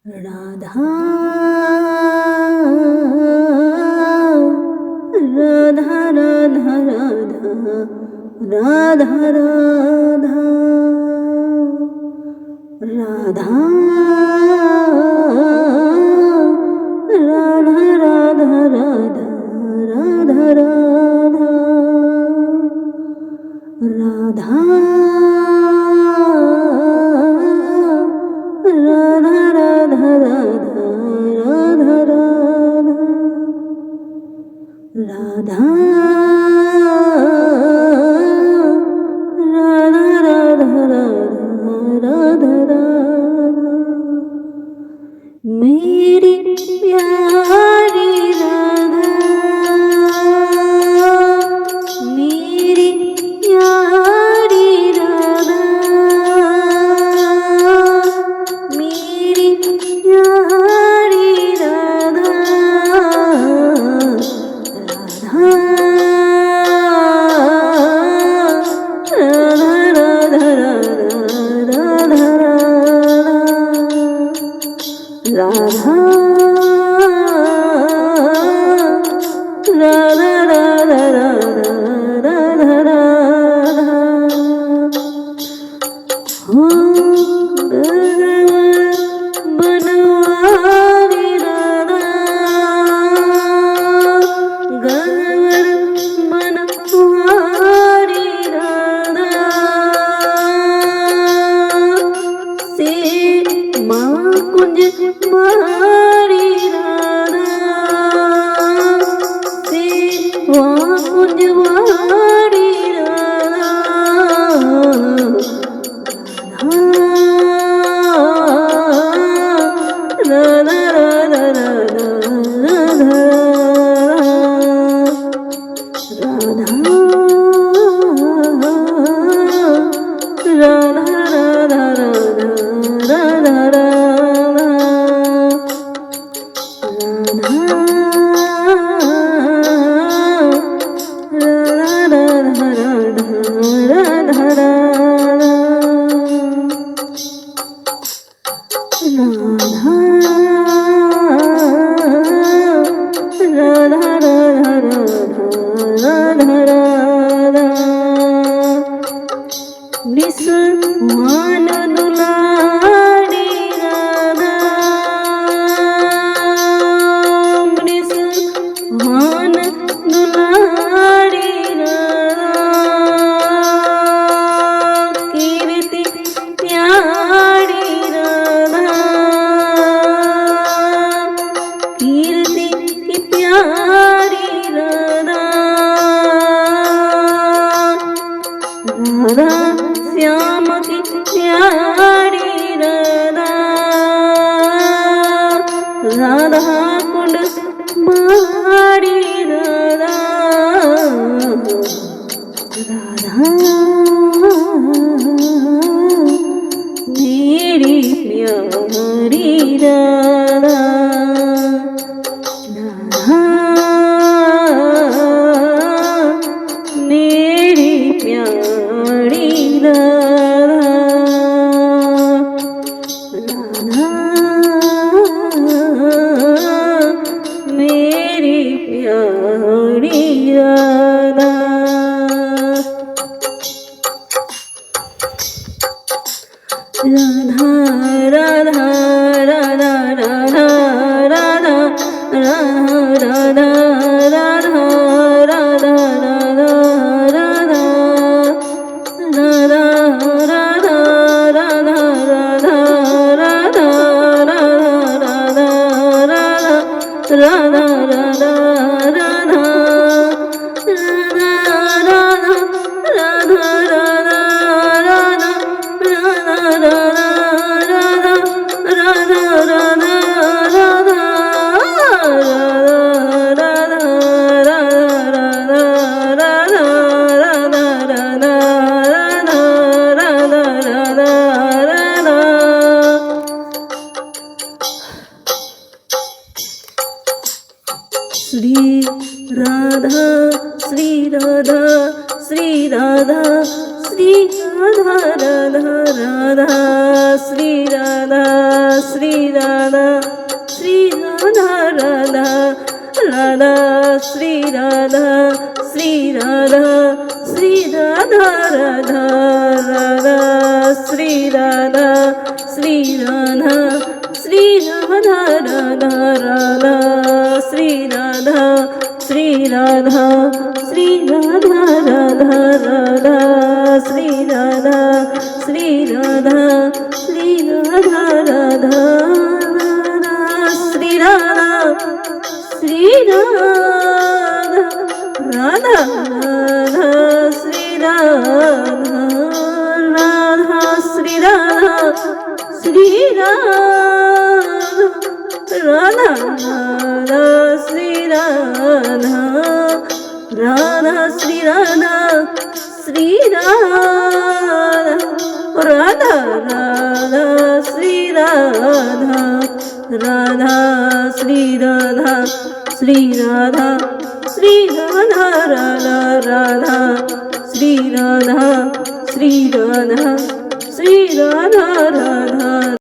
राधा राधा राधा राधा राधा राधा राधा राधा राधा राधा राधा राधा राधा राधा मेरी प्यारी राधा मेरी प्यारी राधा मेरी प्यारी राधा राधा राधा राधा राधा राधा हो बनवारी राधा गहवर बनवारी राधा से माँ कुंज मारी राधा से माँ कुंज मारी राधा राधा राधा मान दुलारी राधा मान दुलारी राधा कीर्ति प्यारी राधा कीर्ति प्यारी राधा राधा श्याम की प्यारी राधा राधा कुंड मारी राधा राधा मेरी प्यारी राधा राधा मेरी प्यारी राधा राधा मेरी प्यारी राधा राधा राधा राधा राधा राधा राधा राधा राधा राधा राधा राधा श्री राधा श्री राधा श्री राधा श्री राधा राधा राधा श्री राधा श्री राधा श्री राधा राधा राधा श्री राधा श्री राधा श्री राधा राधा राधा श्री राधा श्री राधा श्री राधा राधा राधा श्री राधा श्री राधा श्री राधा राधा राधा श्री राधा श्री राधा श्री राधा राधा राधा श्री राधा श्री राधा राधा राधा श्री राधा राधा श्री राधा श्री राधा राधा राधा श्री राधा राधा श्री राधा श्री राधा राधा राधा श्री राधा राधा श्री राधा श्री राधा श्री राधा राधा राधा श्री राधा श्री राधा श्री राधा राधा